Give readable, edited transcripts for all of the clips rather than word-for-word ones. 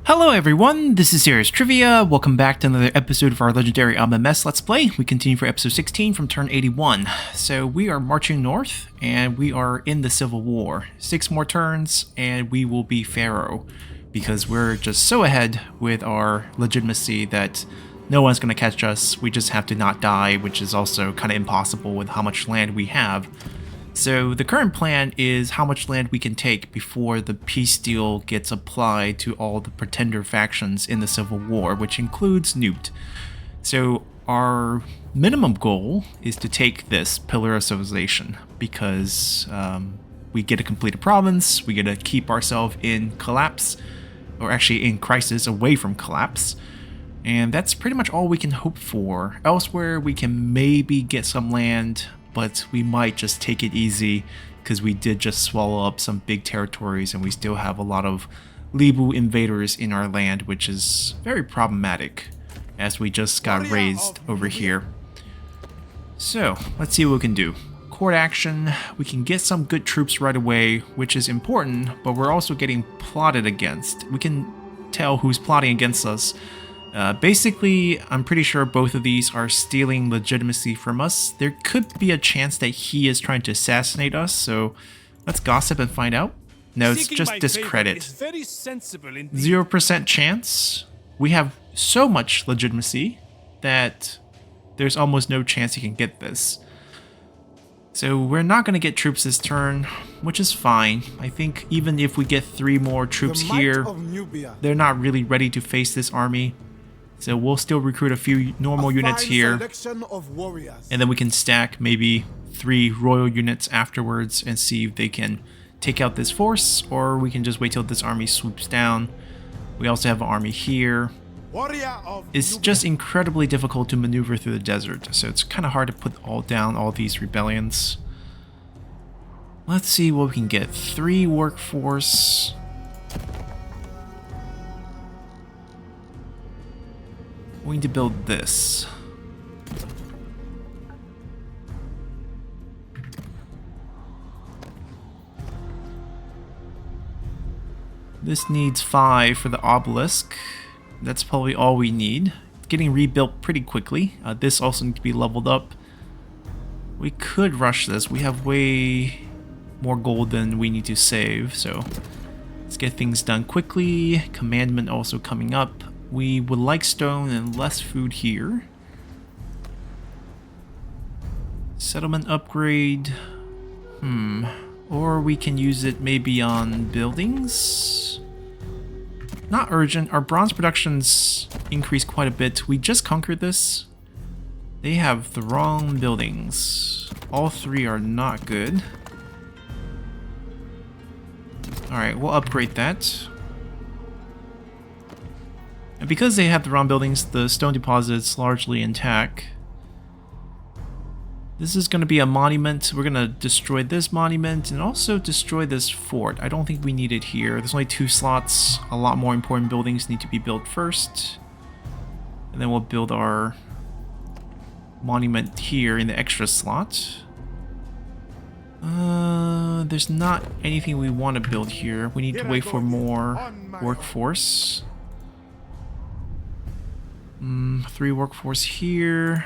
Hello everyone, this is Serious Trivia. Welcome back to another episode of our legendary Amenmesse Let's Play. We continue for episode 16 from turn 81. So we are marching north, and we are in the Civil War. 6 more turns, and we will be Pharaoh. Because we're just so ahead with our legitimacy that no one's going to catch us. We just have to not die, which is also kind of impossible with how much land we have. So the current plan is how much land we can take before the peace deal gets applied to all the pretender factions in the Civil War, which includes Newt. So our minimum goal is to take this Pillar of Civilization because we get to complete a province, we get to keep ourselves in collapse, or actually in crisis away from collapse. And that's pretty much all we can hope for. Elsewhere we can maybe get some land, but we might just take it easy because we did just swallow up some big territories and we still have a lot of Libu invaders in our land, which is very problematic as we just got raised over here. So let's see what we can do. Court action, we can get some good troops right away, which is important, but we're also getting plotted against. We can tell who's plotting against us. Basically, I'm pretty sure both of these are stealing legitimacy from us. There could be a chance that he is trying to assassinate us, so let's gossip and find out. No, it's just discredit. 0% chance. We have so much legitimacy that there's almost no chance he can get this. So we're not going to get troops this turn, which is fine. I think even if we get 3 more troops here, they're not really ready to face this army. So we'll still recruit a few normal units here, and then we can stack maybe 3 royal units afterwards and see if they can take out this force, or we can just wait till this army swoops down. We also have an army here. It's just incredibly difficult to maneuver through the desert, so it's kind of hard to put down all these rebellions. Let's see what we can get. 3 workforce. We need to build this. This needs 5 for the obelisk. That's probably all we need. It's getting rebuilt pretty quickly. This also needs to be leveled up. We could rush this. We have way more gold than we need to save, so let's get things done quickly. Commandment also coming up. We would like stone and less food here. Settlement upgrade. Or we can use it maybe on buildings. Not urgent. Our bronze productions increased quite a bit. We just conquered this. They have the wrong buildings. All 3 are not good. Alright, we'll upgrade that. And because they have the wrong buildings, the stone deposit is largely intact. This is going to be a monument. We're going to destroy this monument and also destroy this fort. I don't think we need it here. There's only 2 slots. A lot more important buildings need to be built first. And then we'll build our monument here in the extra slot. There's not anything we want to build here. We need to wait for more workforce. 3 workforce here.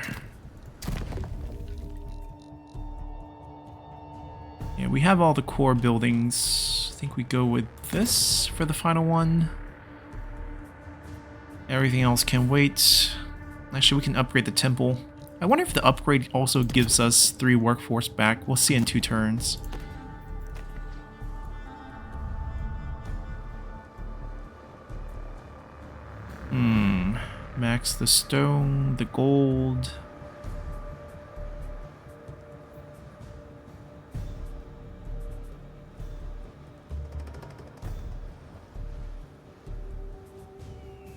Yeah, we have all the core buildings. I think we go with this for the final one. Everything else can wait. Actually, we can upgrade the temple. I wonder if the upgrade also gives us 3 workforce back. We'll see in 2 turns. Max the stone, the gold.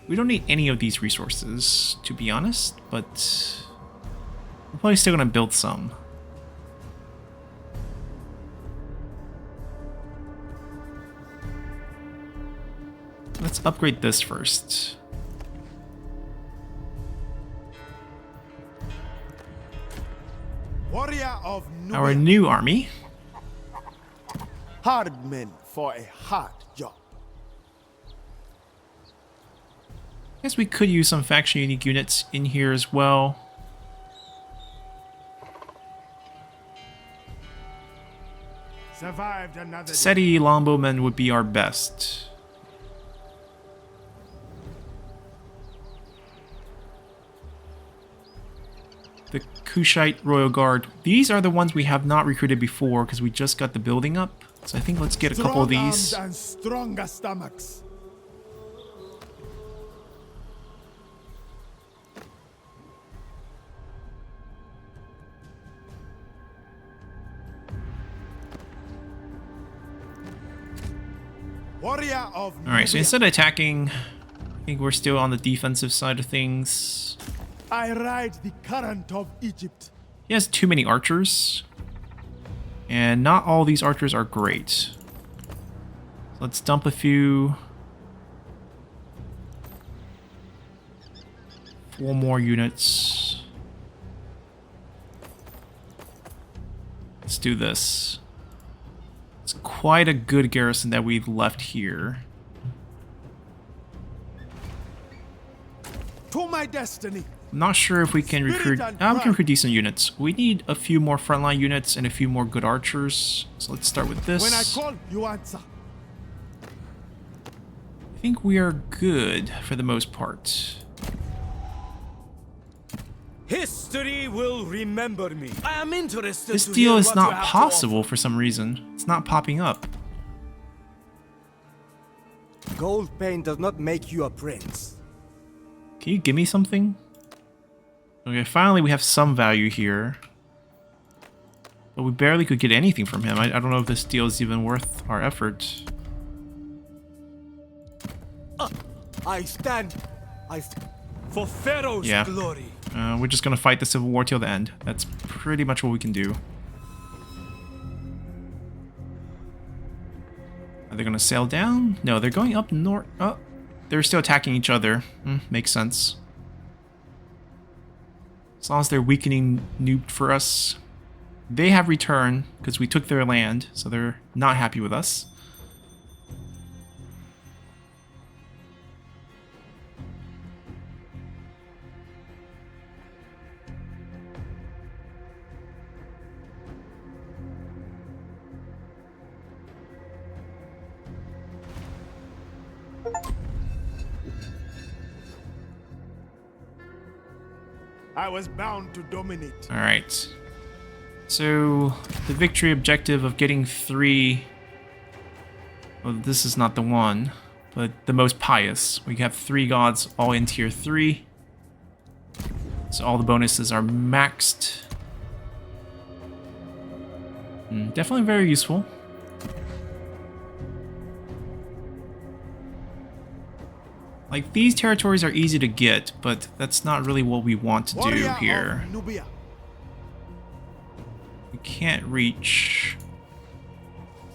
We don't need any of these resources, to be honest, but we're probably still gonna build some. Let's upgrade this first. Our new army. Hard men for a hard job. guess we could use some faction unique units in here as well. Survived another SETI Longbowmen would be our best. The Kushite Royal Guard. These are the ones we have not recruited before because we just got the building up. So I think let's get a couple of these. and stronger stomachs. Warrior of Alright, so instead of attacking, I think we're still on the defensive side of things. I ride the current of Egypt. He has too many archers. And not all these archers are great. So let's dump a few. 4 more units. Let's do this. It's quite a good garrison that we've left here. To my destiny. I'm not sure if we can recruit... we can recruit decent units. We need a few more frontline units and a few more good archers. So let's start with this. When I call, you answer. I think we are good for the most part. History will remember me. I am interested. This to deal hear is what not you have to possible for some reason. It's not popping up. offer. Gold pain does not make you a prince. Can you give me something? Okay, finally we have some value here. But we barely could get anything from him. I don't know if this deal is even worth our effort. I stand for Pharaoh's Yeah. glory. We're just gonna fight the Civil War till the end. That's pretty much what we can do. Are they gonna sail down? No, they're going up north. Oh, they're still attacking each other. Makes sense. As long as they're weakening Noob for us. They have returned because we took their land, so they're not happy with us. I was bound to dominate. Alright. So, the victory objective of getting 3... Well, this is not the one, but the most pious. We have 3 gods all in tier 3. So all the bonuses are maxed. Definitely very useful. Like, these territories are easy to get, but that's not really what we want to do Warrior here. of Nubia. We can't reach...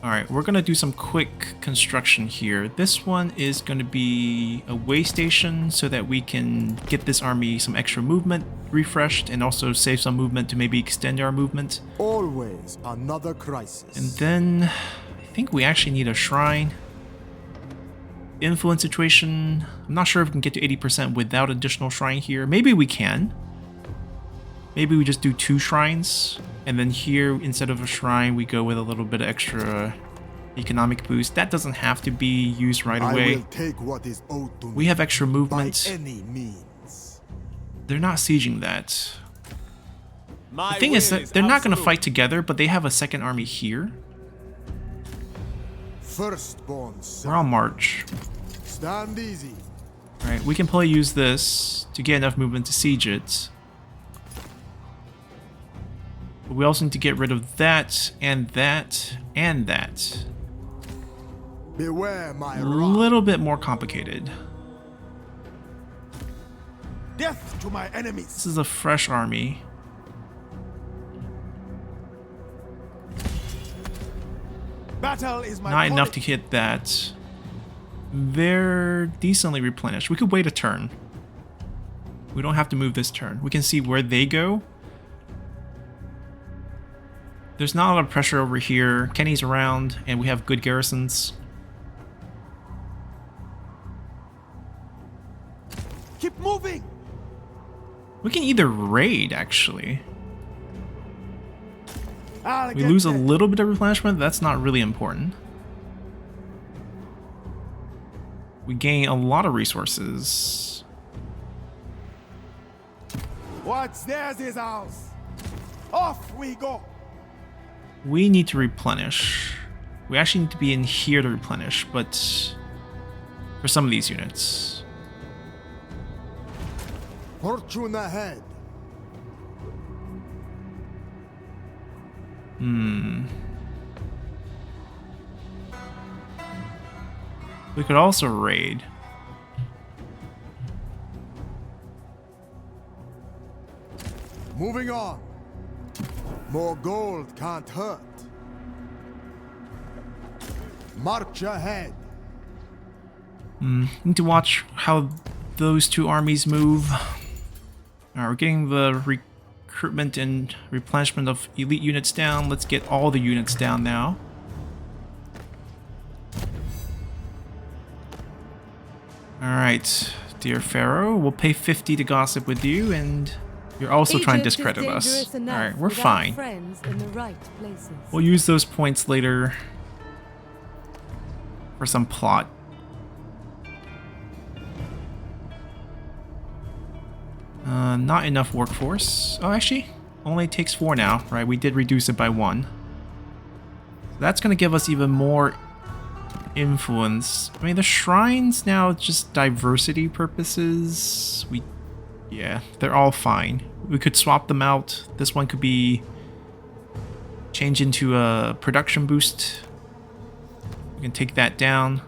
Alright, we're gonna do some quick construction here. This one is gonna be a way station so that we can get this army some extra movement refreshed and also save some movement to maybe extend our movement. Always another crisis. And then I think we actually need a shrine. Influence situation. I'm not sure if we can get to 80% without additional shrine here. Maybe we can. Maybe we just do 2 shrines. And then here, instead of a shrine, we go with a little bit of extra economic boost. That doesn't have to be used right away. I will take what is owed to me We have extra movement. by any means. They're not sieging that. My The thing is will that they're not going to absolute. fight together, but they have a second army here. Firstborn son. We're on march. Stand easy. Alright, we can probably use this to get enough movement to siege it. But we also need to get rid of that, and that, and that. Beware my A wrath. little bit more complicated. Death to my enemies. This is a fresh army. Battle is my Not enough calling. to hit that. They're decently replenished. We could wait a turn. We don't have to move this turn. We can see where they go. There's not a lot of pressure over here. Kenny's around, and we have good garrisons. Keep moving. We can either raid, actually. I'll We get lose a there. little bit of replenishment. That's not really important. We gain a lot of resources. What's theirs is ours. Off we go. We need to replenish. We actually need to be in here to replenish, but for some of these units. Fortune ahead. We could also raid. Moving on. More gold can't hurt. March ahead. Need to watch how those two armies move. Alright, we're getting the recruitment and replenishment of elite units down. Let's get all the units down now. Alright, dear Pharaoh, we'll pay 50 to gossip with you, and you're also trying to discredit us. Alright, we're fine. Friends in the right places. We'll use those points later for some plot. Not enough workforce. Oh, actually, only takes 4 now, right? We did reduce it by 1. That's going to give us even more influence. I mean, the shrines now, just diversity purposes. Yeah, they're all fine. We could swap them out. This one could be changed into a production boost. We can take that down.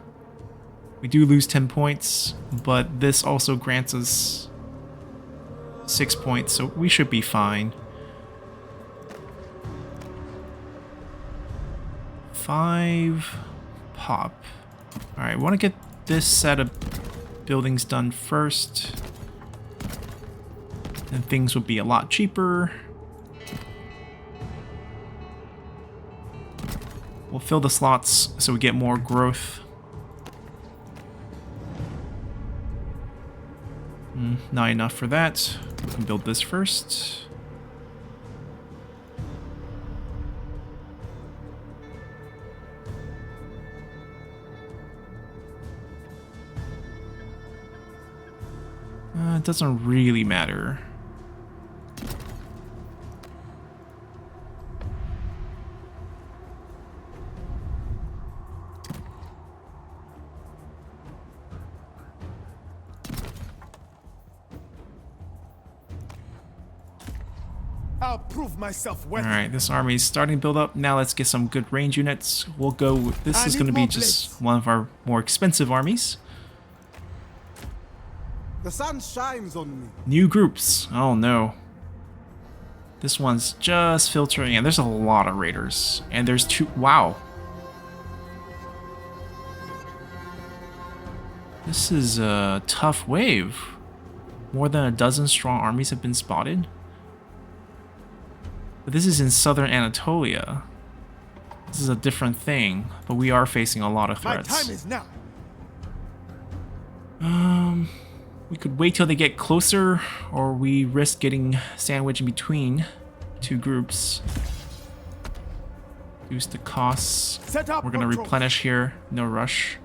We do lose 10 points, but this also grants us 6 points, so we should be fine. 5 pop. Alright, want to get this set of buildings done first. Then things will be a lot cheaper. We'll fill the slots so we get more growth. Not enough for that. We can build this first. It doesn't really matter. I'll prove myself worthy. Alright, this army is starting to build up. Now let's get some good range units. We'll go with, this I is need going to be more just blades. one of our more expensive armies. The sun shines on me. New groups. Oh no. This one's just filtering in. There's a lot of raiders. And there's 2. Wow. This is a tough wave. More than a dozen strong armies have been spotted. But this is in southern Anatolia. This is a different thing, but we are facing a lot of My threats. time is now. We could wait till they get closer, or we risk getting sandwiched in between 2 groups. Reduce the costs. Set up We're gonna patrols. replenish here, no rush.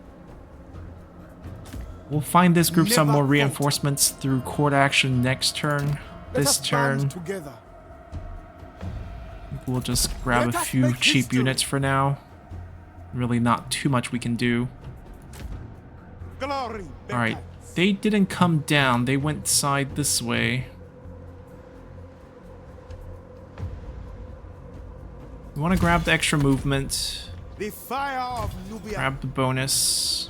We'll find this group some Never more falter. reinforcements through court action next turn. Let This us band turn, together. we'll just grab a Let us few make cheap history. units for now. Really not too much we can do. Glory. Alright, they didn't come down, they went side this way. We want to grab the extra movement, The fire of Nubia. grab the bonus.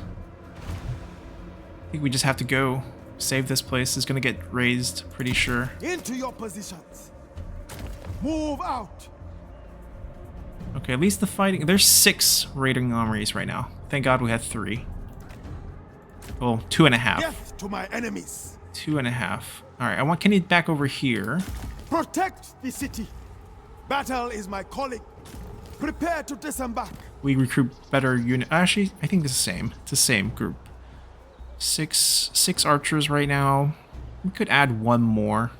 I think we just have to go. Save this place, it's gonna get raised, pretty sure. Into your positions. Move out. Okay, at least the fighting... There's 6 raiding armies right now. Thank God we had 3. Well, 2.5. Death to my enemies. 2.5. Alright, I want Kenny back over here. Protect the city. Battle is my calling. Prepare to disembark. We recruit better unit. Actually, I think it's the same. It's the same group. Six archers right now. We could add one more.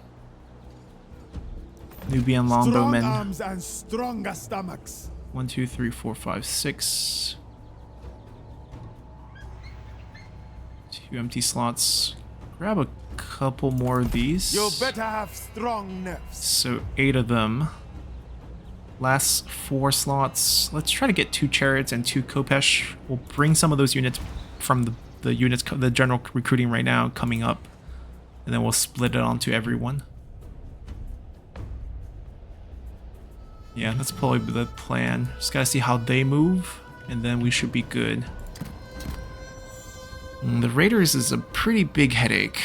Nubian Strong longbowmen. arms and stronger stomachs. 1, 2, 3, 4, 5, 6. 2 empty slots. Grab a couple more of these. You better have strong nerves. So 8 of them. Last 4 slots. Let's try to get 2 chariots and 2 Kopesh. We'll bring some of those units from the units, the general recruiting right now coming up. And then we'll split it onto everyone. Yeah, that's probably the plan. Just gotta see how they move, and then we should be good. The Raiders is a pretty big headache.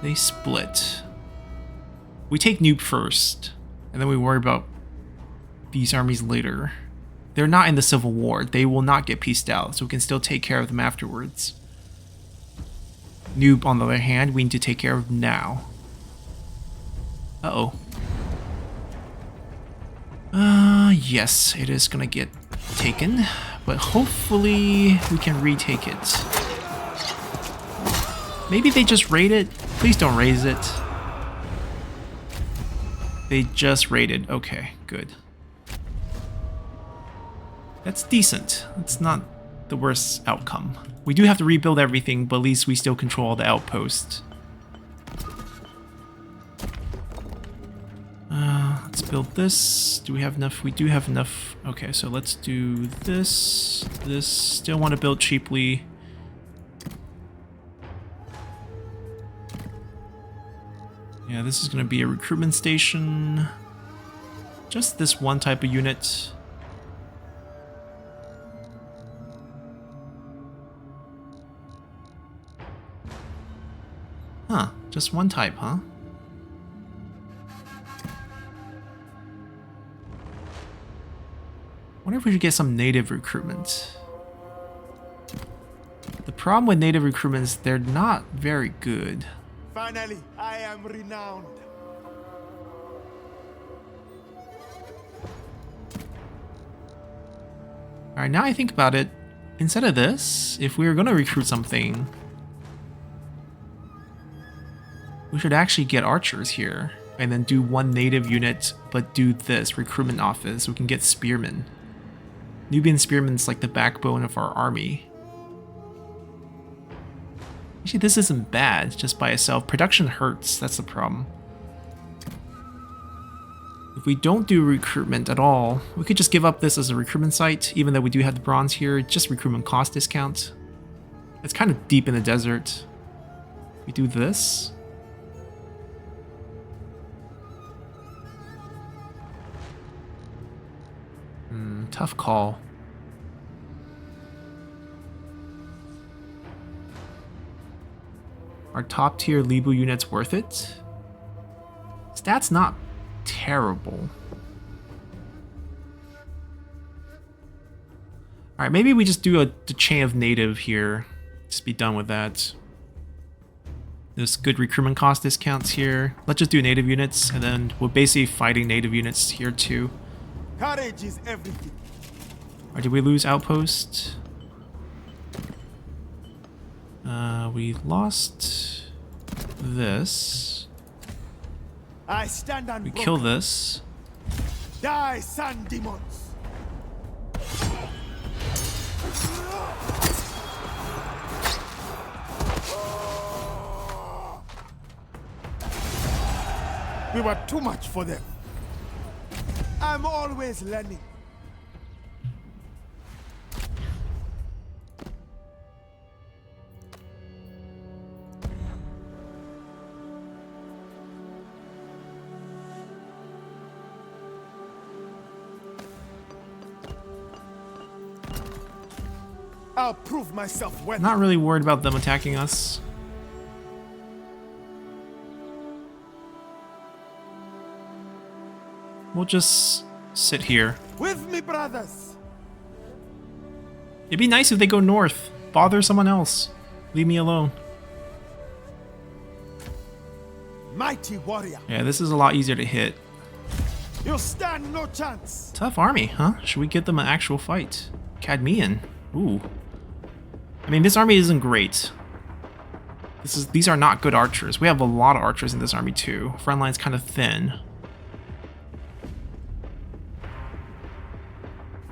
They split. We take Noob first, and then we worry about these armies later. They're not in the Civil War. They will not get pieced out, so we can still take care of them afterwards. Noob, on the other hand, we need to take care of now. Uh-oh. Yes, it is gonna get taken, but hopefully we can retake it. Maybe they just raid it? Please don't raise it. They just raided. Okay, good. That's decent. That's not the worst outcome. We do have to rebuild everything, but at least we still control all the outposts. Let's build this. Do we have enough? We do have enough. Okay, so let's do this. This. Still want to build cheaply. Yeah, this is going to be a recruitment station. Just this one type of unit. Huh, just one type, huh? Wonder if we should get some native recruitment. The problem with native recruitment is they're not very good. Finally, I am renowned. Alright, now I think about it. Instead of this, if we were going to recruit something, we should actually get archers here. And then do one native unit, but do this, recruitment office. We can get spearmen. Nubian spearmen's like the backbone of our army. Actually, this isn't bad, just by itself. Production hurts, that's the problem. If we don't do recruitment at all, we could just give up this as a recruitment site, even though we do have the bronze here, just recruitment cost discount. It's kind of deep in the desert. We do this. Tough call. Are top tier Libu units worth it? Stats not terrible. Alright, maybe we just do the chain of native here. Just be done with that. There's good recruitment cost discounts here. Let's just do native units, and then we're basically fighting native units here too. Courage is everything. Or did we lose outpost? We lost this. I stand We unbroken. kill this. Die, sun demons. We were too much for them. I'm always learning. I'll prove myself worthy. Not really worried about them attacking us. We'll just sit here. With me, brothers. It'd be nice if they go north. Bother someone else. Leave me alone. Mighty warrior. Yeah, this is a lot easier to hit. You stand no chance. Tough army, huh? Should we give them an actual fight? Cadmean. Ooh. I mean, this army isn't great. These are not good archers. We have a lot of archers in this army too. Front line's kind of thin.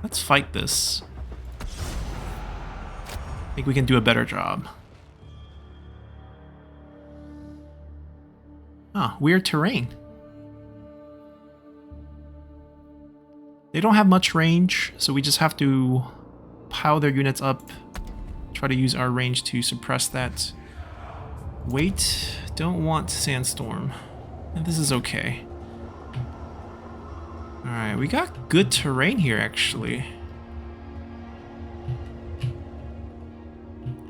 Let's fight this. I think we can do a better job. Ah, weird terrain. They don't have much range, so we just have to pile their units up. Try to use our range to suppress that. Wait, don't want sandstorm. And this is okay. Alright, we got good terrain here actually.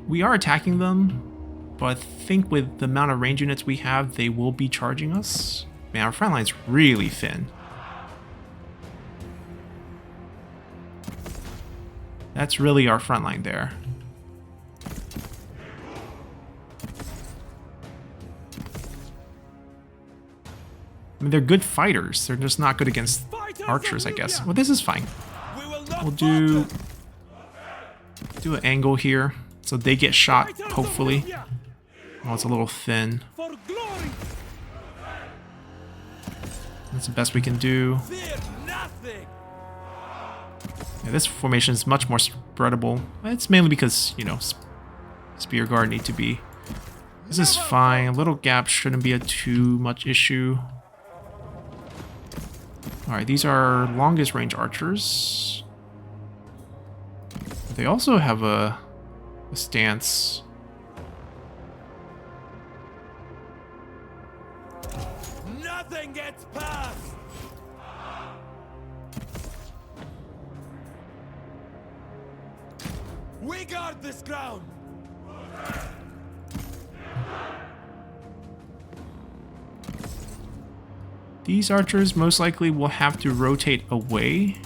We are attacking them, but I think with the amount of range units we have, they will be charging us. Man, our front line's really thin. That's really our front line there. I mean, they're good fighters. They're just not good against archers, I guess. Well, this is fine. We'll do an angle here so they get shot, hopefully. Oh, it's a little thin. That's the best we can do. Yeah, this formation is much more spreadable. It's mainly because, you know, spear guard need to be. This is fine. A little gap shouldn't be a too much issue. Alright, these are longest range archers. They also have a stance. Nothing gets past. We guard this ground. These archers most likely will have to rotate away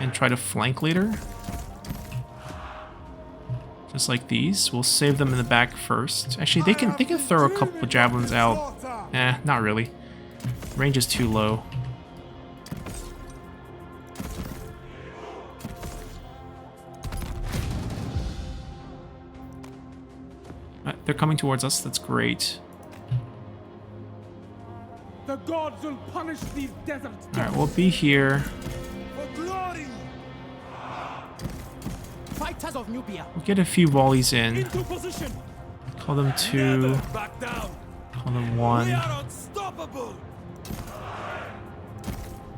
and try to flank later. Just like these. We'll save them in the back first. Actually, they can throw a couple of javelins out. Eh, not really. Range is too low. They're coming towards us. That's great. The gods will punish these deserts. Alright, we'll be here. For glory. Fighters of Nubia. We'll get a few volleys in. Into position. Call them 2. Never back down. Call them We 1. are unstoppable.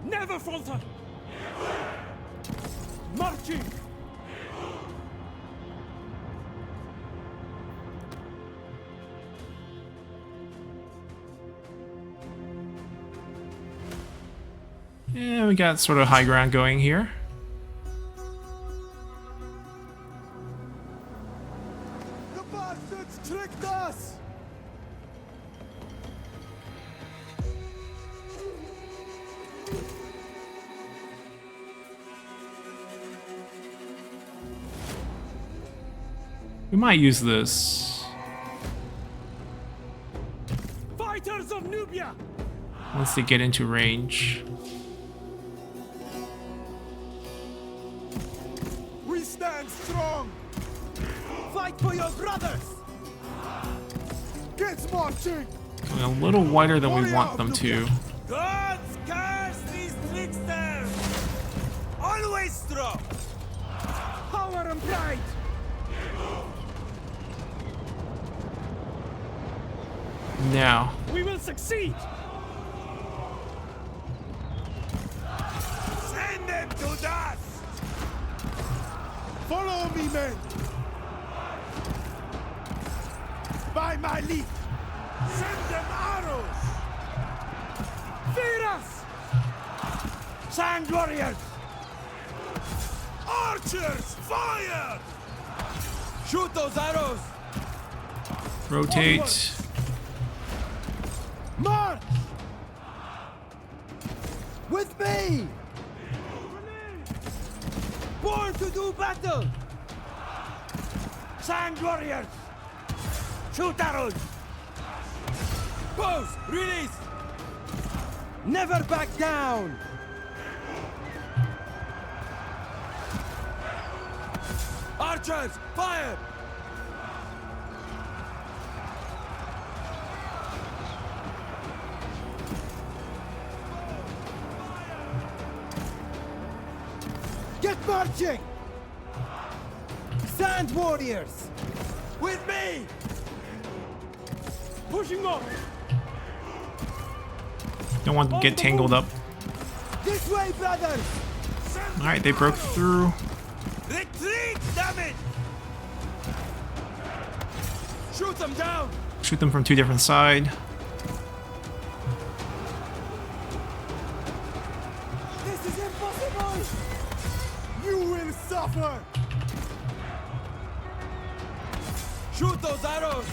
Never falter. Marching. Yeah, we got sort of high ground going here. The bastards tricked us. We might use this Fighters of Nubia. once they get into range. We stand strong. Fight for your brothers. Get marching. Going a little wider than we want them to. Gods curse these tricksters. Always strong. Power and pride. Now, We will succeed. Send them to dust. Follow me, men. By my lead. Send them arrows. Fear us. Sand warriors. Archers, fire. Shoot those arrows. rotate. March. With me. Born to do battle. Sand warriors. Shoot arrows. Bows, release. Never back down. Archers, fire. Marching! Sand warriors! With me! Pushing on! Don't want to get tangled up. This way, brothers! Alright, they broke through. Retreat, damn it! Shoot them down! Shoot them from two different sides. This is impossible! You will suffer! Shoot those arrows!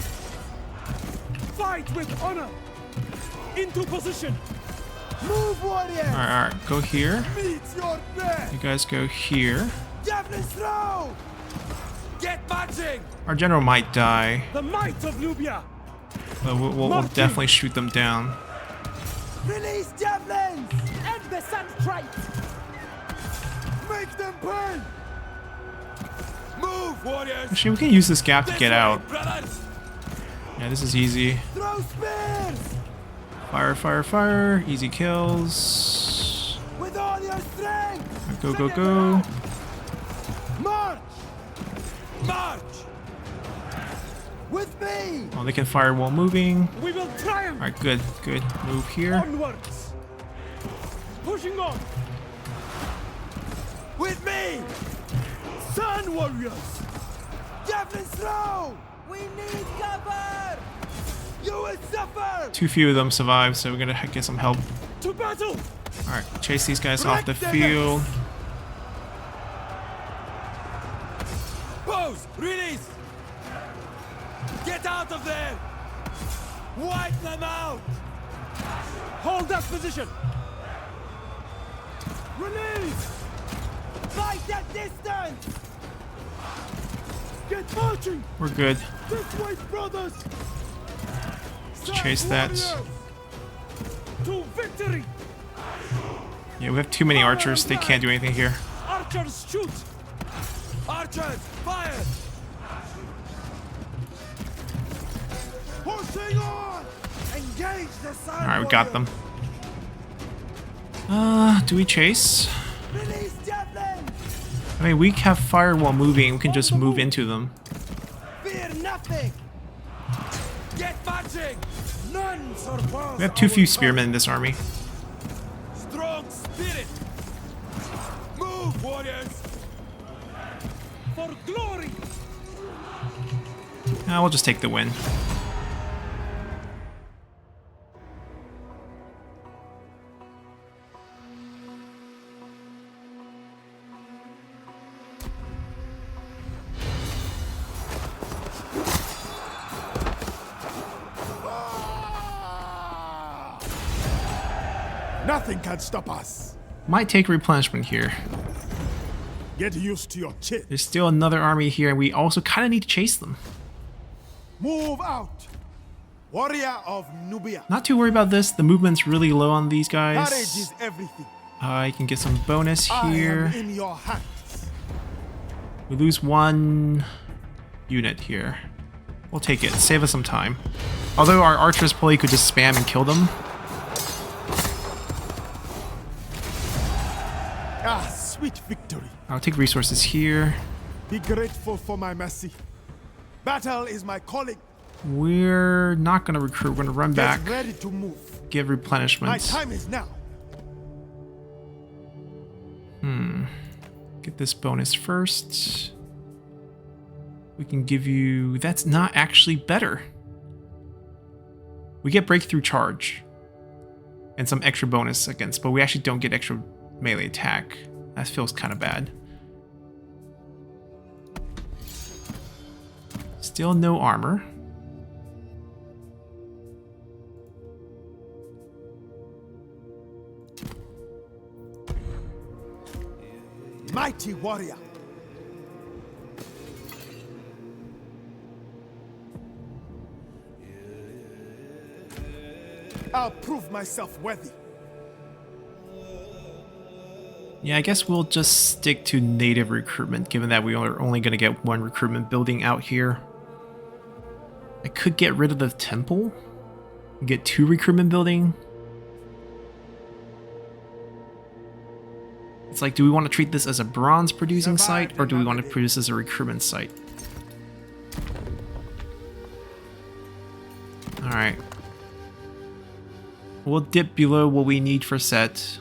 Fight with honor! Into position! Move, warriors! Alright, go here. Meet your death! You guys go here. Javelin throw! Get marching! Our general might die, The might of Nubia! but we'll definitely shoot them down. Release javelins! And the sand trite! Make them pay! Move, warriors! Actually, we can use this gap to This get way, out. brothers! Yeah, this is easy. Throw spears! Fire, fire, fire. Easy kills. With all your strength! Go, go, go. March! March! With me! Oh, they can fire while moving. We will triumph! Alright, good, good. Move here. Onwards! Pushing on! With me! Sun warriors! Javelin throw! We need cover! You will suffer! Too few of them survive, so we're gonna get some help. To battle! Alright, chase these guys off the field. Pose! Release! Get out of there! Wipe them out! Hold that position! Release! Fight at distance! Get marching! We're good. This way, brothers! Let's chase that. To victory! Yeah, we have too many archers. They can't do anything here. Archers shoot! Archers, fire! Pushing on! Engage the sun! Alright, we got them. Do we chase? Release javelin! I mean, we have fire while moving. We can just move into them. Fear nothing! Get marching! None surpass We have too our few spearmen in this army. strong spirit! Move, warriors! For glory! We'll just take the win. Nothing can stop us! Might take replenishment here. Get used to your chin. There's still another army here, and we also kind of need to chase them. Move out! Warrior of Nubia. Not too worried about this. The movement's really low on these Courage guys. is everything. I can get some bonus I am here. in your hands. We lose one unit here. We'll take it. Save us some time. Although our archers probably could just spam and kill them. Ah, sweet victory. I'll take resources here. Be grateful for my mercy. Battle is my calling. We're not going to recruit. We're going to run back. Get ready to move. Give My replenishment. time is now. Get this bonus first. We can give you... That's not actually better. We get breakthrough charge. And some extra bonus against, but we actually don't get extra melee attack. That feels kind of bad. Still no armor. Mighty warrior. I'll prove myself worthy. Yeah, I guess we'll just stick to native recruitment, given that we are only going to get one recruitment building out here. I could get rid of the temple. Get 2 recruitment building. It's like, do we want to treat this as a bronze producing site, or do we want to produce as a recruitment site? Alright. We'll dip below what we need for set.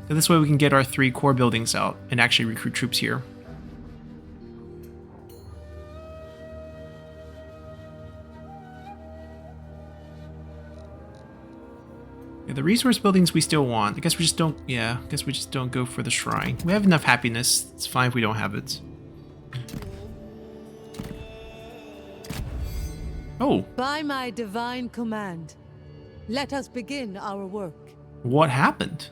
So this way we can get our 3 core buildings out and actually recruit troops here. Yeah, the resource buildings we still want. I guess we just don't, yeah, I guess we just don't go for the shrine. We have enough happiness. It's fine if we don't have it. Oh. By my divine command, let us begin our work. What happened?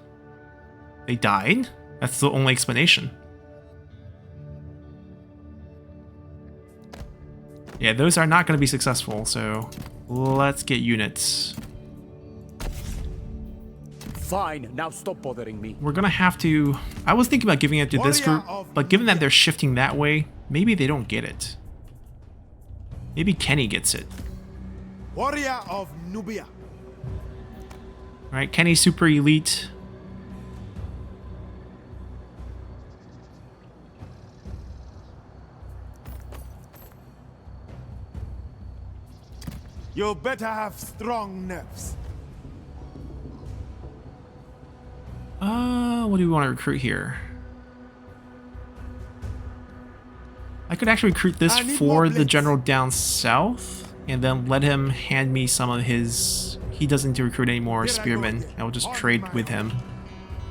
They died? That's the only explanation. Yeah, those are not going to be successful, so let's get units. Fine, now stop bothering me. We're going to have to... I was thinking about giving it to this group, but given that they're shifting that way, maybe they don't get it. Maybe Kenny gets it. Warrior of Nubia. Alright, Kenny's super elite. You better have strong nerves. What do we want to recruit here? I could actually recruit this for the general down south, and then let him hand me some of his... He doesn't need to recruit any more spearmen. I will just trade with him.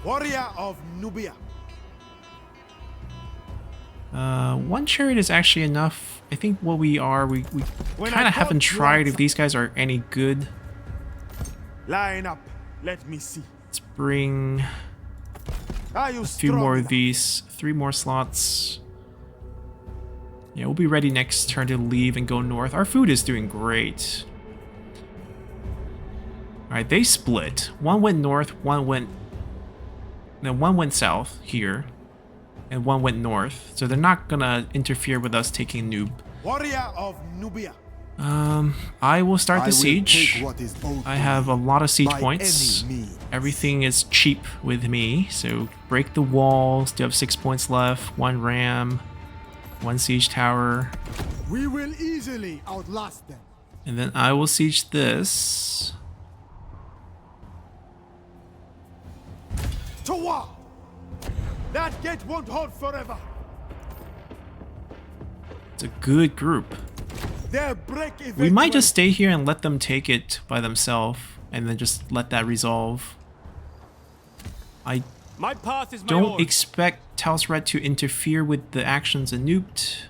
Warrior of Nubia. 1 chariot is actually enough. I think what we are, we kind of haven't tried if these guys are any good. Line up. Let me see. Let's bring a few more of these. 3 more slots. Yeah, we'll be ready next turn to leave and go north. Our food is doing great. Alright, they split. 1 went north, 1 went... No, 1 went south here. And 1 went north. So they're not gonna interfere with us taking Noob. Warrior of Nubia. I will start the siege. I have a lot of siege points. Everything is cheap with me. So break the wall. Still have 6 points left. 1 ram. 1 siege tower. We will easily outlast them. And then I will siege this. Tawa! That gate won't hold forever. It's a good group. Their break We might just stay here and let them take it by themselves, and then just let that resolve. I My path is my don't own. expect Taos Red to interfere with the actions of Newt.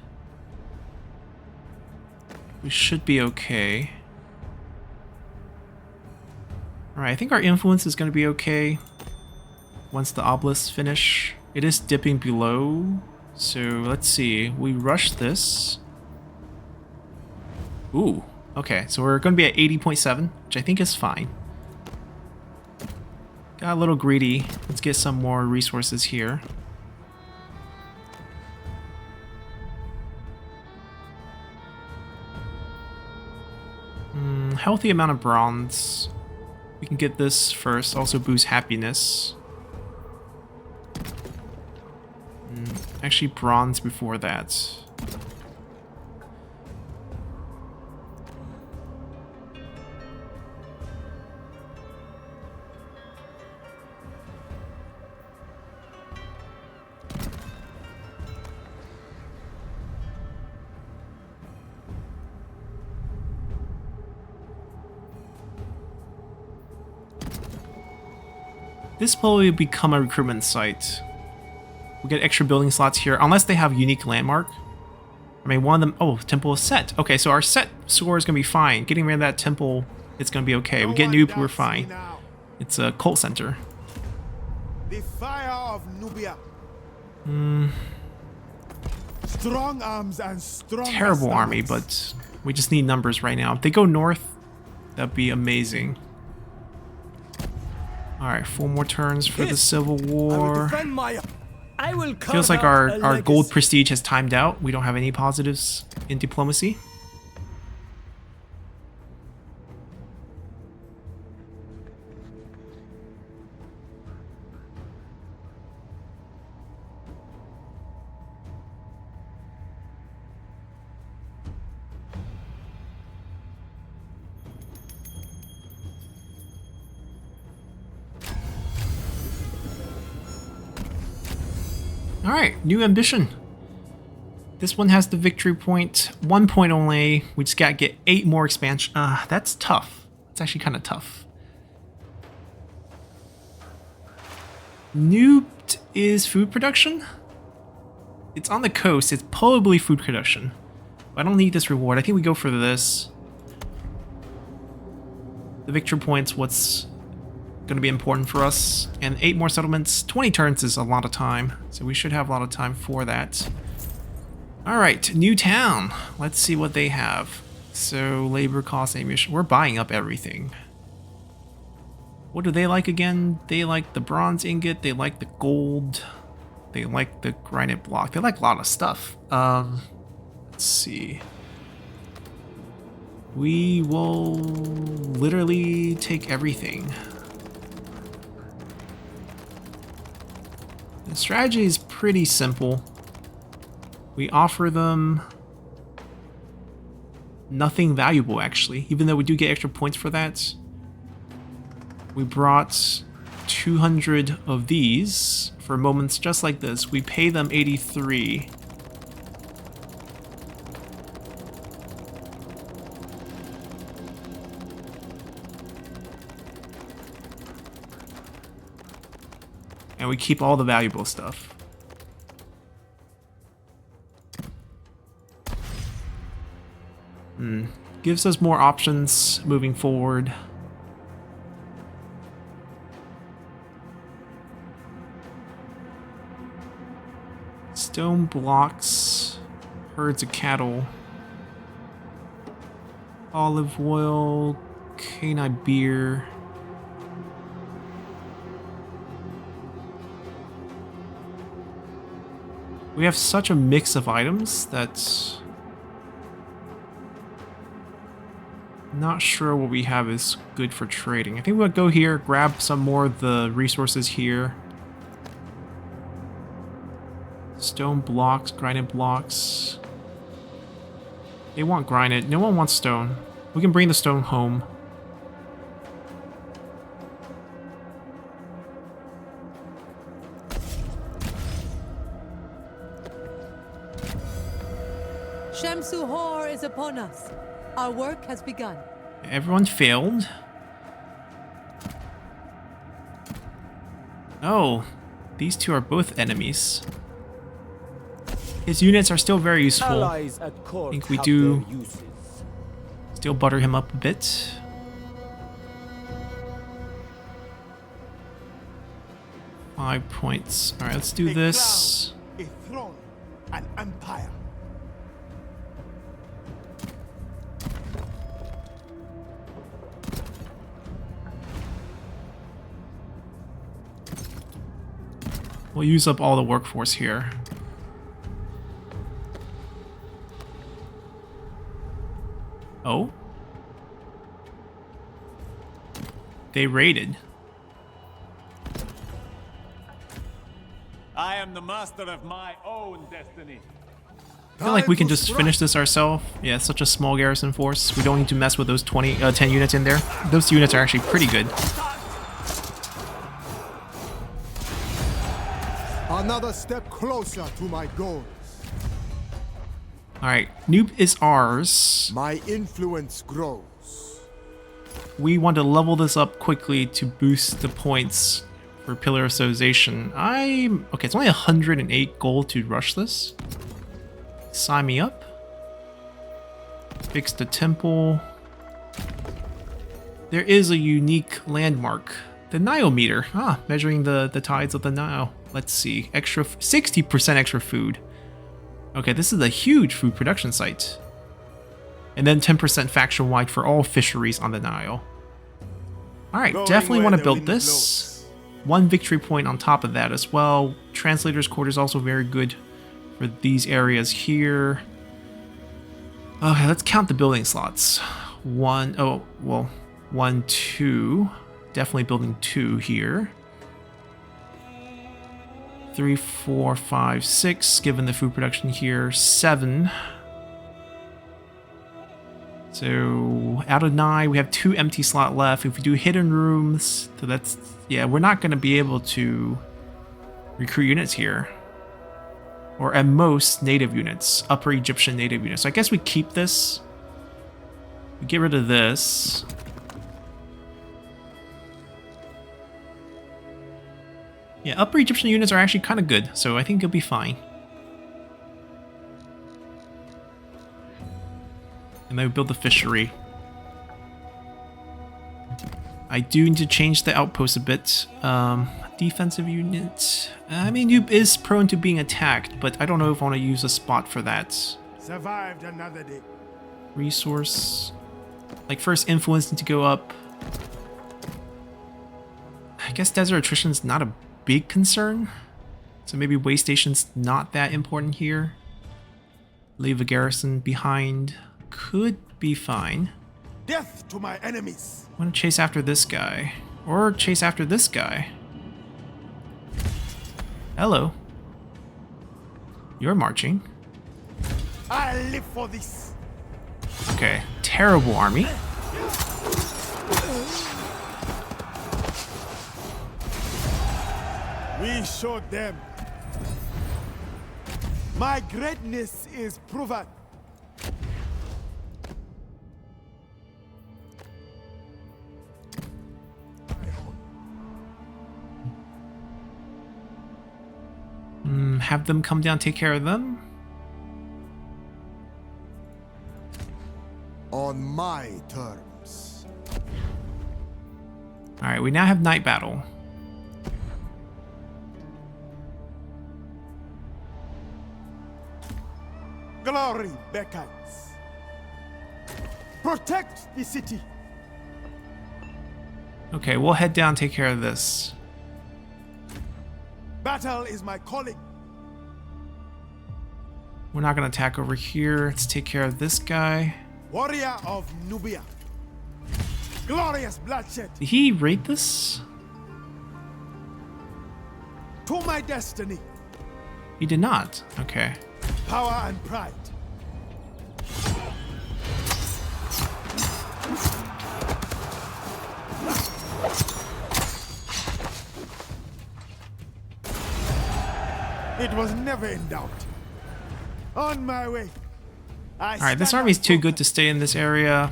We should be okay. Alright, I think our influence is going to be okay once the obelisks finish. It is dipping below, so let's see. We rush this. Ooh, okay, so we're going to be at 80.7, which I think is fine. Got a little greedy. Let's get some more resources here. Healthy amount of bronze. We can get this first, also boost happiness. Actually, bronze before that. This will probably become a recruitment site. We get extra building slots here, unless they have unique landmark. I mean, one of them... Oh, temple is set. Okay, so our set score is going to be fine. Getting rid of that temple, it's going to be okay. We get noob, we're fine. It's a cult center. The fire of Nubia. Strong arms and strong... Terrible army, but we just need numbers right now. If they go north, that'd be amazing. Alright, 4 more turns for the Civil War. I will Feels like our gold prestige has timed out. We don't have any positives in diplomacy. Alright, new ambition. This one has the victory point, 1 point only. We just gotta get 8 more expansion. That's tough. It's actually kind of tough. Nuked is food production? It's on the coast. It's probably food production. I don't need this reward. I think we go for this. The victory point's what's going to be important for us. And 8 more settlements. 20 turns is a lot of time. So we should have a lot of time for that. Alright, new town. Let's see what they have. So, labor cost, ammunition. We're buying up everything. What do they like again? They like the bronze ingot. They like the gold. They like the granite block. They like a lot of stuff. Let's see. We will literally take everything. The strategy is pretty simple. We offer them nothing valuable, actually, even though we do get extra points for that. We brought 200 of these for moments just like this. We pay them 83. And we keep all the valuable stuff. Gives us more options moving forward. Stone blocks, herds of cattle, olive oil, canine beer. We have such a mix of items that I'm not sure what we have is good for trading. I think we'll go here, grab some more of the resources here. Stone blocks, granite blocks. They want granite. No one wants stone. We can bring the stone home. Shemsu-Hor is upon us. Our work has begun. Everyone failed. Oh, these two are both enemies. His units are still very useful. I think we do still butter him up a bit. Five points. Alright, let's do this. A throne, an empire. We'll use up all the workforce here. Oh? They raided. I am the master of my own destiny. I feel like we can just finish this ourselves. Yeah, it's such a small garrison force. We don't need to mess with those 10 units in there. Those units are actually pretty good. Another step closer to my goals. Alright, Noob is ours. My influence grows. We want to level this up quickly to boost the points for Pillar of Civilization. Okay, it's only 108 gold to rush this. Sign me up. Fix the temple. There is a unique landmark. The Nile meter. Measuring the tides of the Nile. Let's see. 60% extra food. Okay, this is a huge food production site. And then 10% faction-wide for all fisheries on the Nile. Alright, definitely want to build this. 1 victory point on top of that as well. Translator's Quarters also very good for these areas here. Okay, let's count the building slots. 1, 2. Definitely building 2 here. 3, 4, 5, 6, given the food production here. 7. So out of 9, we have 2 empty slot left. If we do hidden rooms, so that's, yeah, we're not going to be able to recruit units here. Or at most, native units. Upper Egyptian native units. So I guess we keep this. We get rid of this. Yeah, Upper Egyptian units are actually kind of good, so I think it'll be fine. And then we build the fishery. I do need to change the outpost a bit. Defensive unit. I mean, Noob is prone to being attacked, but I don't know if I want to use a spot for that. Survived another day. Resource. Like, first influence need to go up. I guess desert attrition's not a big concern. So maybe way station's not that important here. Leave a garrison behind. Could be fine. Death to my enemies. I want to chase after this guy. Or chase after this guy. Hello. You're marching. I live for this. Okay. Terrible army. We showed them. My greatness is proven. Have them come down, take care of them. On my terms. Alright, we now have night battle. Glory beckons. Protect the city. Okay, we'll head down, take care of this. Battle is my calling. We're not going to attack over here. Let's take care of this guy. Warrior of Nubia. Glorious bloodshed. Did he raid this? To my destiny. He did not. Okay. Power and pride. It was never in doubt. On my way. Alright, this army's too good to stay in this area.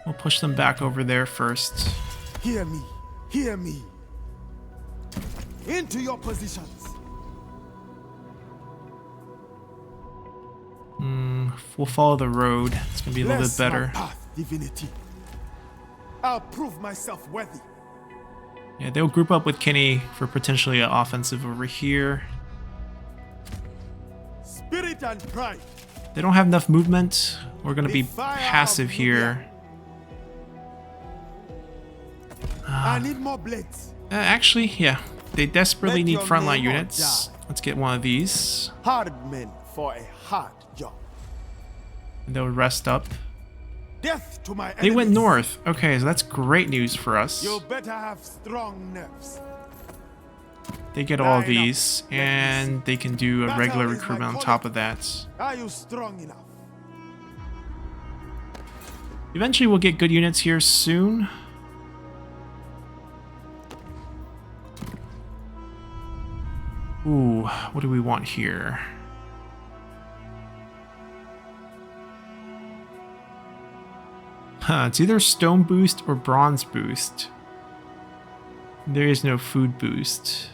We'll push them back over there first. Hear me. Hear me. Into your positions. We'll follow the road. It's gonna be a little bit Bless my better. path, divinity. I'll prove myself worthy. Yeah, they'll group up with Kinney for potentially an offensive over here. Spirit and pride. They don't have enough movement. We're gonna be The fire passive of here. I need more blades. Actually, yeah. They desperately Let need your frontline name or units. die. Let's get one of these. Hard men for a hard job. And they'll rest up. Death to my They went enemies. north. Okay, so that's great news for us. You better have strong nerves. They get all of Line up. these, Let me and they can do a Battle regular is my recruitment on calling. top of that. Are you strong enough? Eventually we'll get good units here soon. Ooh, what do we want here? It's either stone boost or bronze boost. There is no food boost.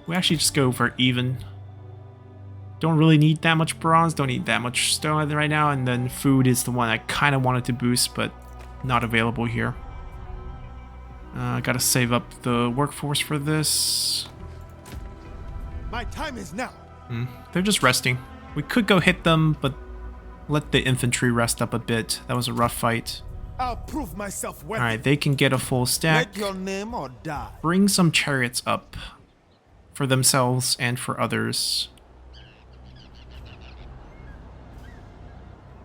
We actually just go for even. Don't really need that much bronze, don't need that much stone right now, and then food is the one I kind of wanted to boost, but not available here. Gotta save up the workforce for this. My time is now. They're just resting. We could go hit them, but let the infantry rest up a bit. That was a rough fight. I'll prove myself worthy. Alright, they can get a full stack. Let your name or die. Bring some chariots up for themselves and for others.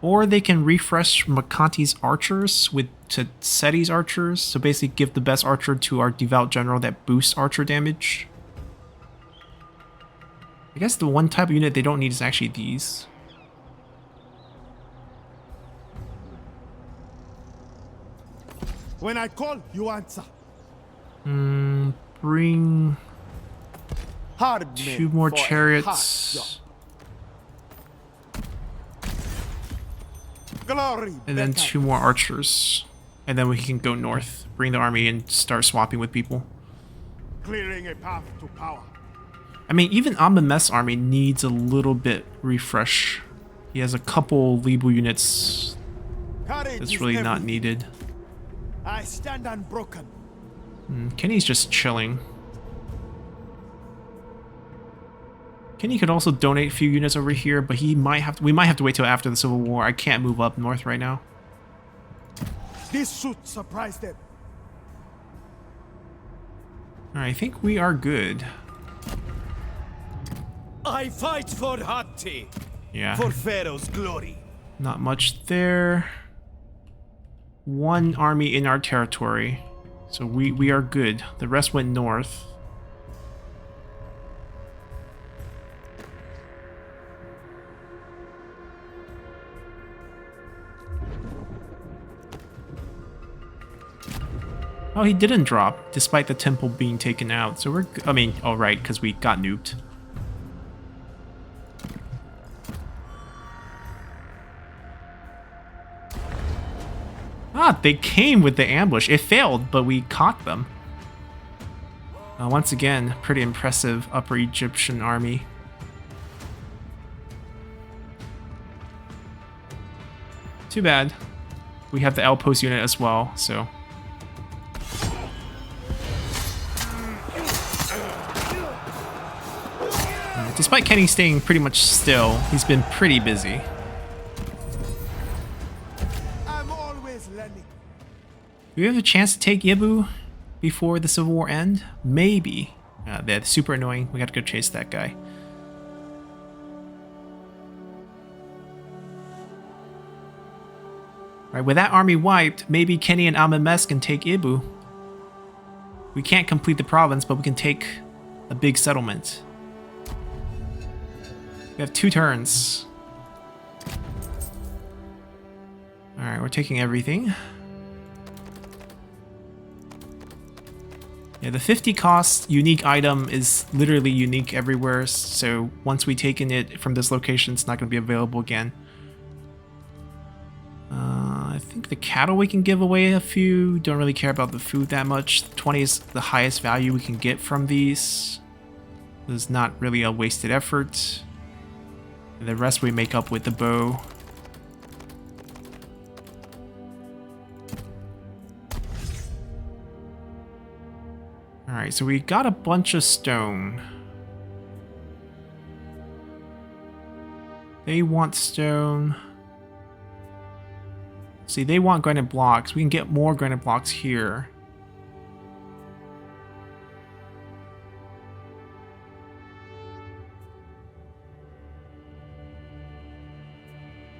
Or they can refresh Makanti's archers with Seti's archers. So basically give the best archer to our devout general that boosts archer damage. I guess the one type of unit they don't need is actually these. When I call, you answer. Bring Hard 2 men more for a hard chariots. job. Glory. And then Becca. 2 more archers. And then we can go north, bring the army, and start swapping with people. Clearing a path to power. I mean, even Amenmesse army needs a little bit refresh. He has a couple Libu units Courage that's is really not everything. needed. I stand unbroken. Kenny's just chilling. Kenny could also donate a few units over here, but we might have to wait till after the Civil War. I can't move up north right now. This should surprise them. Alright, I think we are good. I fight for Hatti, Yeah, for Pharaoh's glory. not much there. 1 army in our territory. So we are good. The rest went north. Oh, he didn't drop, despite the temple being taken out. So we're... I mean, oh right, because we got nuked. Ah, they came with the ambush. It failed, but we caught them. Once again, pretty impressive Upper Egyptian army. Too bad. We have the outpost unit as well, so... Despite Kenny staying pretty much still, he's been pretty busy. I'm always learning. Do we have a chance to take Yebu before the Civil War end? Maybe. They're super annoying. We got to go chase that guy. Alright, with that army wiped, maybe Kenny and Amenmesse can take Ibu. We can't complete the province, but we can take a big settlement. We have 2 turns. Alright, we're taking everything. Yeah, the 50 cost unique item is literally unique everywhere, so once we've taken it from this location, it's not going to be available again. I think the cattle we can give away a few. Don't really care about the food that much. 20 is the highest value we can get from these. This is not really a wasted effort. And the rest we make up with the bow. Alright, so we got a bunch of stone. They want stone. See, they want granite blocks. We can get more granite blocks here.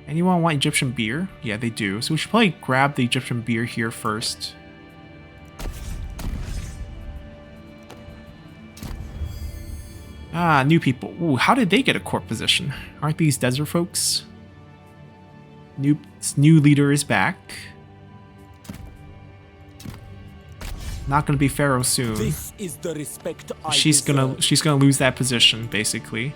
Anyone want Egyptian beer? Yeah, they do. So we should probably grab the Egyptian beer here first. Ah, new people. Ooh, how did they get a court position? Aren't these desert folks? New leader is back. Not gonna be Pharaoh soon. This is the respect I She's gonna lose that position, basically.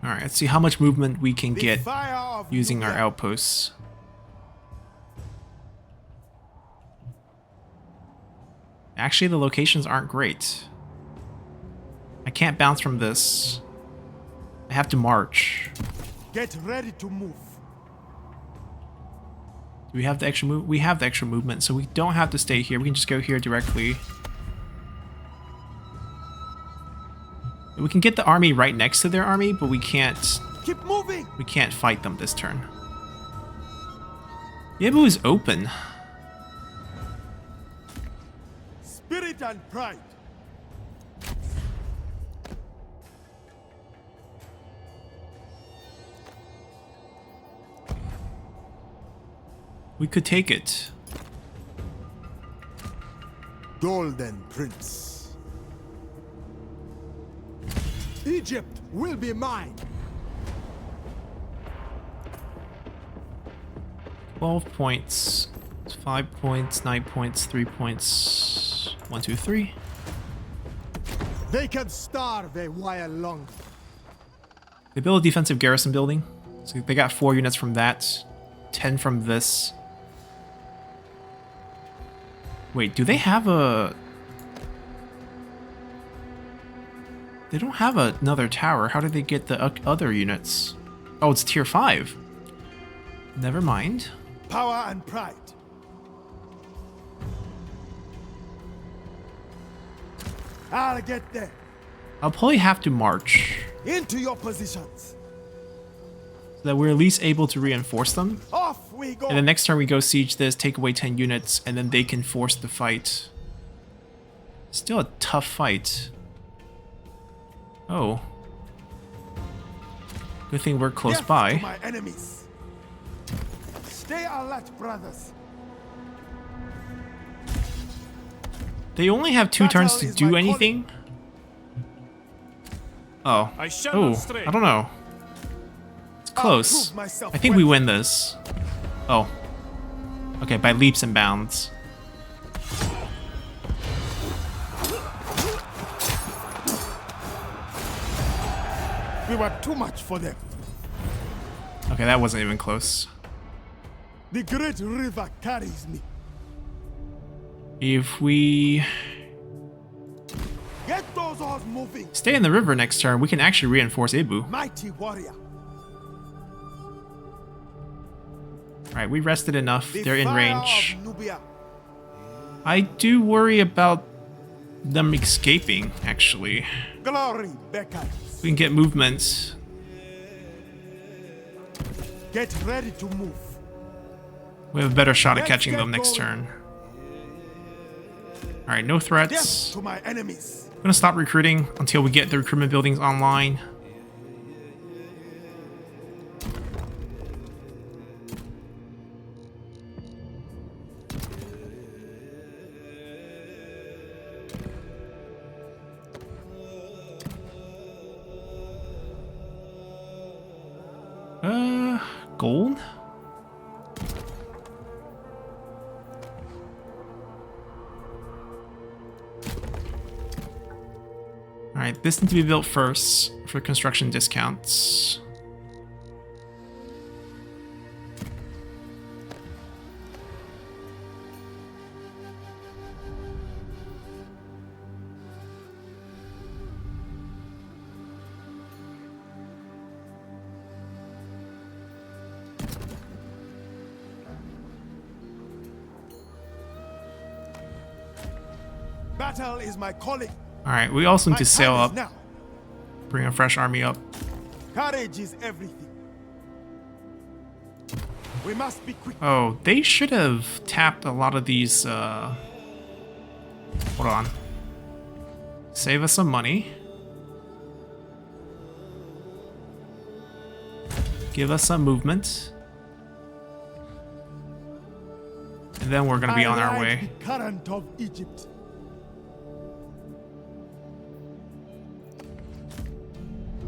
Alright, let's see how much movement we can get using our outposts. Actually, the locations aren't great. I can't bounce from this. I have to march. Get ready to move. Do we have the extra move? We have the extra movement, so we don't have to stay here. We can just go here directly. We can get the army right next to their army, but we can't. Keep moving. We can't fight them this turn. Yebu is open. Spirit and pride. We could take it. Golden Prince. Egypt will be mine. 12 points, 5 points, 9 points, 3 points, 1, 2, 3. They can starve a while longer. They build a defensive garrison building. So they got 4 units from that, 10 from this. Wait, do they have a... They don't have another tower. How did they get the other units? Oh, it's tier 5. Never mind. Power and pride. I'll get there. I'll probably have to march, Into your positions. so that we're at least able to reinforce them. Off we go. And the next turn we go siege this, take away 10 units, and then they can force the fight. Still a tough fight. Oh. Good thing we're close Death by. to my enemies. Stay alert, brothers. They only have 2 turns to do anything. Oh. I shall Oh, not stray. I don't know. It's close. prove myself I think we worthy. win this. Oh. Okay, by leaps and bounds. We were too much for them. Okay, that wasn't even close. The great river carries me. If we Get those oars moving. stay in the river next turn, we can actually reinforce Ibu. Mighty warrior. Alright, we rested enough. The They're in fire range. of Nubia. I do worry about them escaping, actually. Glory beckons. We can get movement. Get ready to move. We have a better shot at Let's catching get them next going. turn. Alright, no threats. Death to my enemies. I'm gonna stop recruiting until we get the recruitment buildings online. Gold? Alright, this needs to be built first for construction discounts. Battle is my calling. Alright, we also need My to sail time is up, now. bring a fresh army up. Courage is everything. We must be quick. Oh, they should have tapped a lot of these, hold on. Save us some money. Give us some movement. And then we're gonna be I on our ride way. the current of Egypt.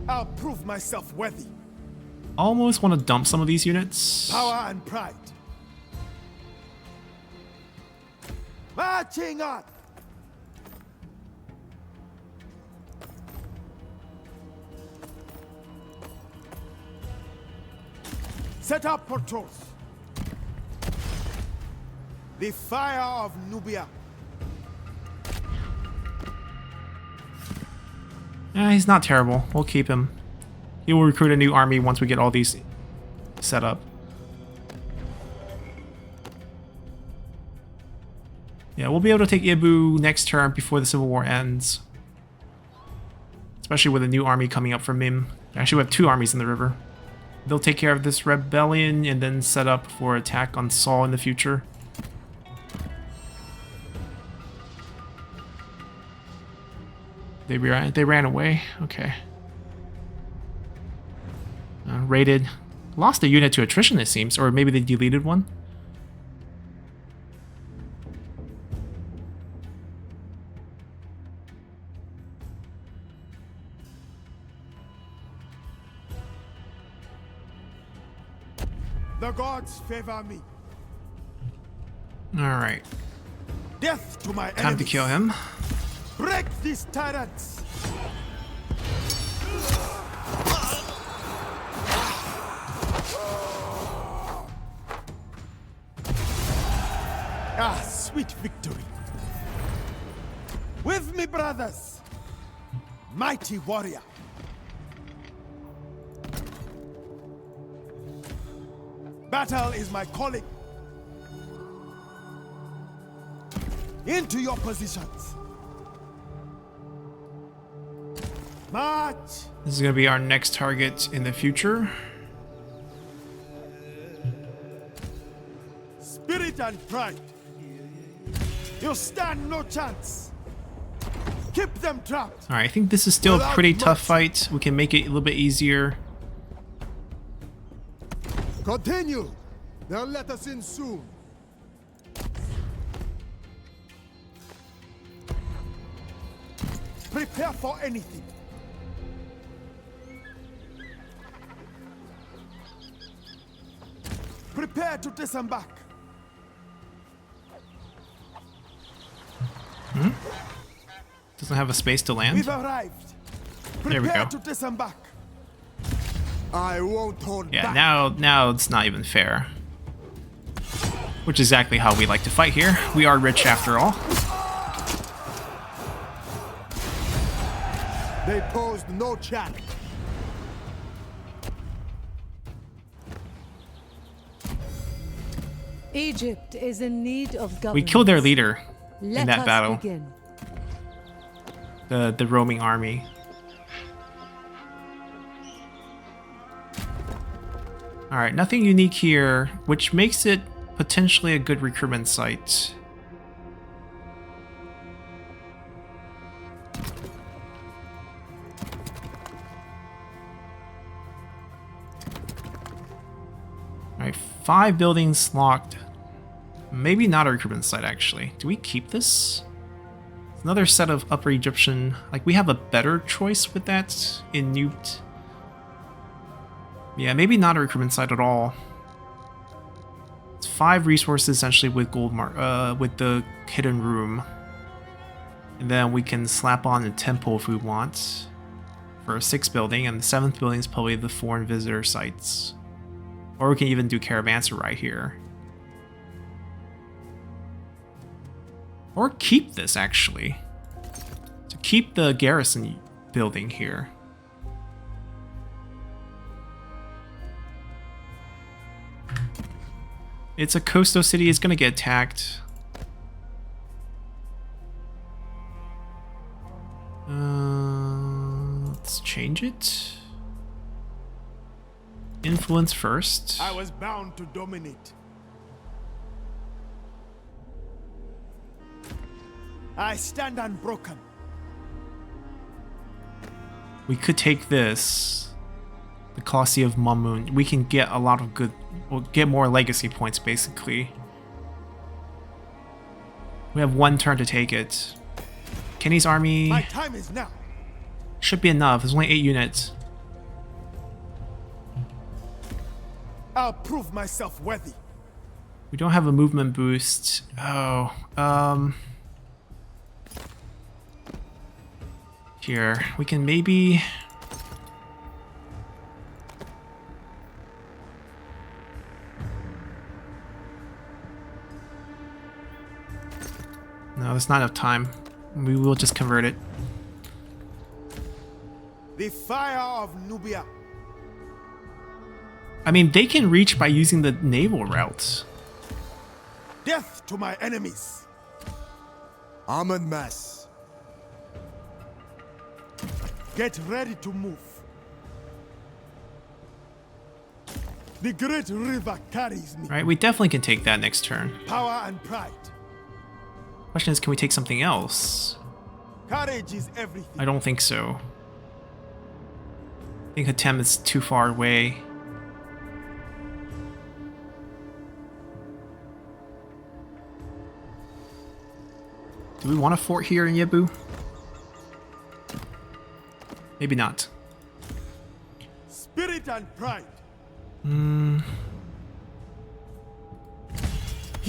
I'll prove myself worthy. Almost want to dump some of these units. Power and pride. Marching on. Set up patrols. The fire of Nubia. He's not terrible. We'll keep him. He will recruit a new army once we get all these set up. Yeah, we'll be able to take Ibu next turn before the Civil War ends. Especially with a new army coming up from Mim. Actually, we have 2 armies in the river. They'll take care of this rebellion and then set up for attack on Saul in the future. They ran away. Okay. Raided. Lost a unit to attrition, it seems. Or maybe they deleted one. The gods favor me. Alright. Death to my Time to enemies. kill him. Break these tyrants. Ah, sweet victory. With me, brothers. Mighty warrior. Battle is my calling. Into your positions. March. This is going to be our next target in the future. Spirit and pride. You stand no chance. Keep them trapped. Alright, I think this is still a Without pretty tough mercy. fight. We can make it a little bit easier. Continue. They'll let us in soon. Prepare for anything. Prepare to disembark. Doesn't have a space to land. We've arrived. Prepare There we go. to disembark. I won't hold Yeah, back. now it's not even fair. Which is exactly how we like to fight here. We are rich after all. They posed no challenge. Egypt is in need of governance. We killed their leader Let in that us battle. begin. The roaming army. Alright, nothing unique here, which makes it potentially a good recruitment site. Alright, 5 buildings locked. Maybe not a recruitment site, actually. Do we keep this? Another set of Upper Egyptian. Like, we have a better choice with that in Newt. Yeah, maybe not a recruitment site at all. It's 5 resources essentially with with the hidden room. And then we can slap on a temple if we want for a 6th building, and the 7th building is probably the foreign visitor sites. Or we can even do caravanserai here. Or keep this, actually. To keep the garrison building here. It's a coastal city, it's gonna get attacked. Let's change it. Influence first. I was bound to dominate. I stand unbroken. We could take this, the Colossi of Mamun. We can get a lot of good, we'll get more legacy points basically. We have 1 turn to take it. Kenny's army My time is now. should be enough. There's only 8 units. I'll prove myself worthy. We don't have a movement boost. Oh, here, we can maybe... No, there's not enough time. We will just convert it. The fire of Nubia. I mean, they can reach by using the naval routes. Death to my enemies. Amenmesse. Get ready to move. The great river carries me. Right, we definitely can take that next turn. Power and pride. Question is, can we take something else? Courage is everything. I don't think so. I think Hatem is too far away. Do we want a fort here in Yebu? Maybe not. Spirit and pride.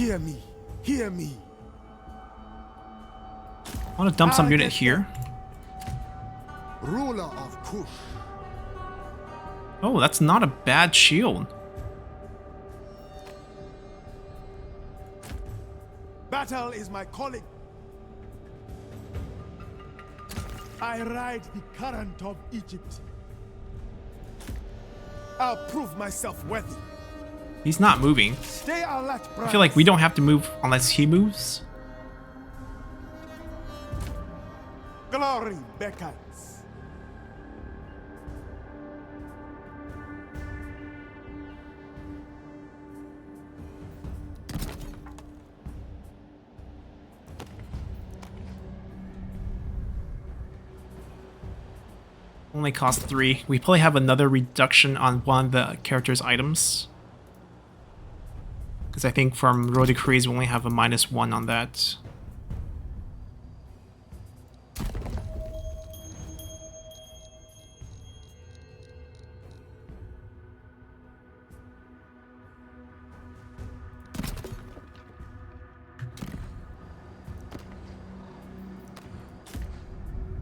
Hear me. Hear me. I want to dump some unit here. Ruler of Kush. Oh, that's not a bad shield. Battle is my calling. I ride the current of Egypt. I'll prove myself worthy. He's not moving. Stay alert, I feel like we don't have to move unless he moves. Glory beckons. Only cost 3. We probably have another reduction on one of the character's items. Because I think from Road Decrees we only have a -1 on that.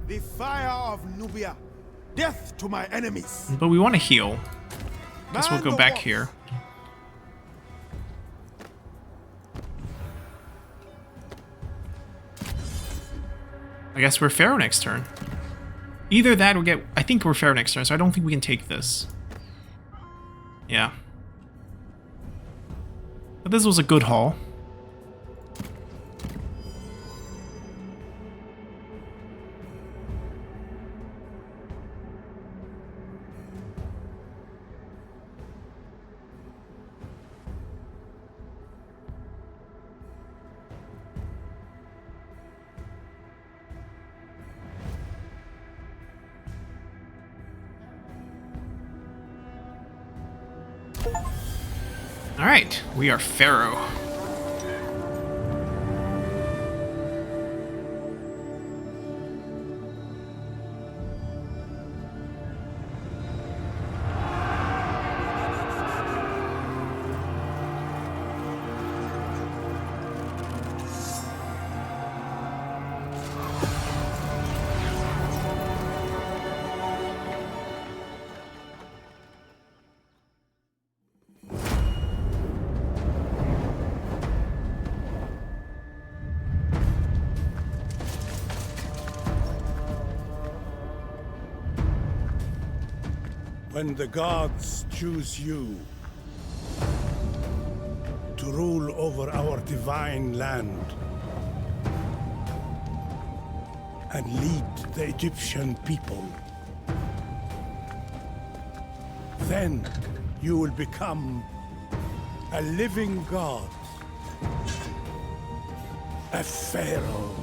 The fire of Nubia. Death to my enemies. But we want to heal. Guess we'll Man go the back walls. here. I guess we're Pharaoh next turn. Either that or get... I think we're Pharaoh next turn, so I don't think we can take this. Yeah. But this was a good haul. Alright, we are Pharaoh. When the gods choose you to rule over our divine land and lead the Egyptian people, then you will become a living god, a pharaoh.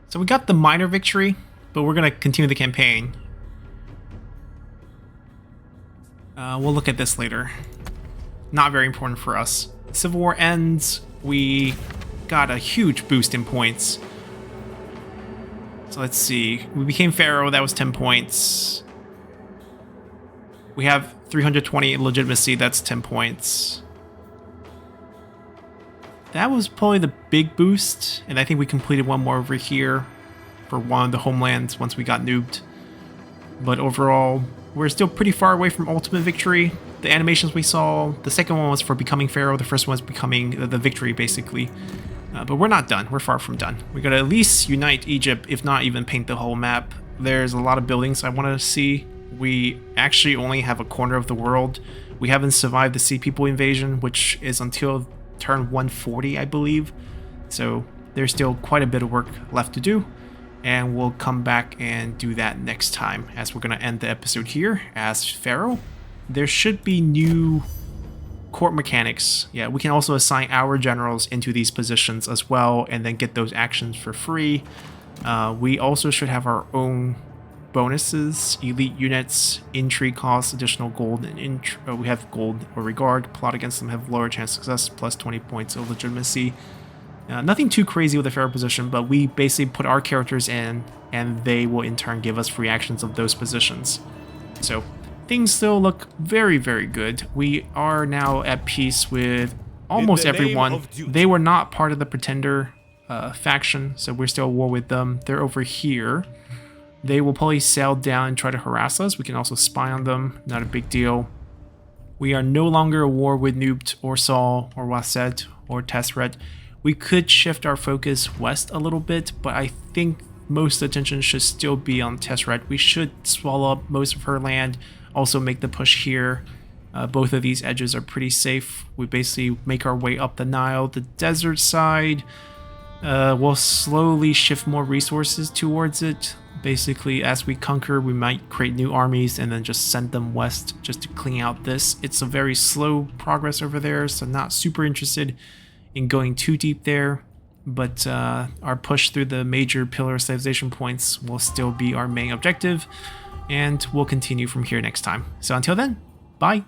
So we got the minor victory, but we're going to continue the campaign. We'll look at this later. Not very important for us. Civil War ends. We got a huge boost in points. So let's see. We became Pharaoh. That was 10 points. We have 320 legitimacy. That's 10 points. That was probably the big boost, and I think we completed one more over here for one of the homelands once we got nuked. But overall, we're still pretty far away from ultimate victory. The animations we saw, the second one was for becoming Pharaoh, the first one was becoming the victory, basically. But we're not done. We're far from done. We gotta at least unite Egypt, if not even paint the whole map. There's a lot of buildings I want to see. We actually only have a corner of the world. We haven't survived the Sea People invasion, which is until turn 140, I believe. So there's still quite a bit of work left to do, and we'll come back and do that next time, as we're going to end the episode here as Pharaoh. There should be new court mechanics. Yeah, we can also assign our generals into these positions as well, and then get those actions for free. We also should have our own bonuses, elite units, intrigue costs, additional gold, and we have gold or regard. Plot against them have lower chance of success, plus 20 points of legitimacy. Nothing too crazy with the Pharaoh position, but we basically put our characters in, and they will in turn give us free actions of those positions. So things still look very, very good. We are now at peace with almost everyone. They were not part of the Pretender faction, so we're still at war with them. They're over here. They will probably sail down and try to harass us. We can also spy on them, not a big deal. We are no longer at war with Nubt or Saul or Wasset or Tessret. We could shift our focus west a little bit, but I think most attention should still be on Tessret. We should swallow up most of her land, also make the push here. Both of these edges are pretty safe. We basically make our way up the Nile. The desert side, we'll slowly shift more resources towards it. Basically, as we conquer, we might create new armies and then just send them west just to clean out this. It's a very slow progress over there, so not super interested in going too deep there. But our push through the major pillar civilization points will still be our main objective, and we'll continue from here next time. So until then, bye!